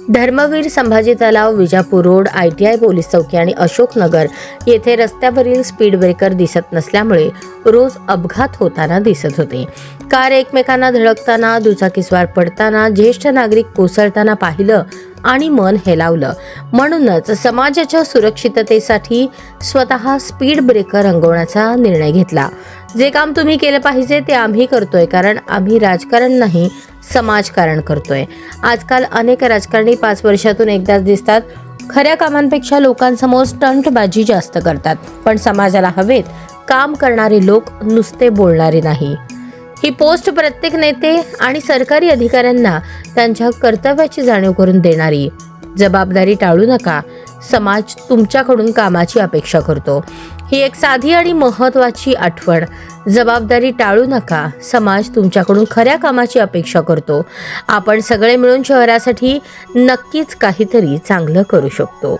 धर्मवीर संभाजी तलाव, Vijapur road, ITI police चौकी आणि अशोकनगर येथे रस्त्यावरील स्पीड ब्रेकर दिसत नसल्यामुळे रोज अपघात होताना दिसत होते. कार एकमेकांना धडकताना, दुचाकीस्वार पडताना, ज्येष्ठ नागरिक कोसळताना पाहिलं आणि मन हेलावलं. म्हणूनच समाजाच्या सुरक्षिततेसाठी स्वतः स्पीड ब्रेकर रंगवण्याचा निर्णय घेतला. जे काम तुम्ही केलं पाहिजे ते आम्ही करतोय, कारण आम्ही राजकारण नाही, समाजकारण करतोय. आजकाल अनेक राजकारणी 5 वर्षातून एकदाच दिसतात. खऱ्या कामांपेक्षा लोकांसमोर स्टंटबाजी जास्त करतात. पण समाजाला हवेत काम करणारे लोक, नुसते बोलणारे नाही. ही पोस्ट प्रत्येक नेते आणि सरकारी अधिकाऱ्यांना त्यांच्या कर्तव्याची जाणीव करून देणारी. जबाबदारी टाळू नका, समाज तुमच्याकडून कामाची अपेक्षा करतो. ही एक साधी आणि महत्त्वाची आठवण. जबाबदारी टाळू नका, समाज तुमच्याकडून खऱ्या कामाची अपेक्षा करतो. आपण सगळे मिळून शहरासाठी नक्कीच काहीतरी चांगलं करू शकतो.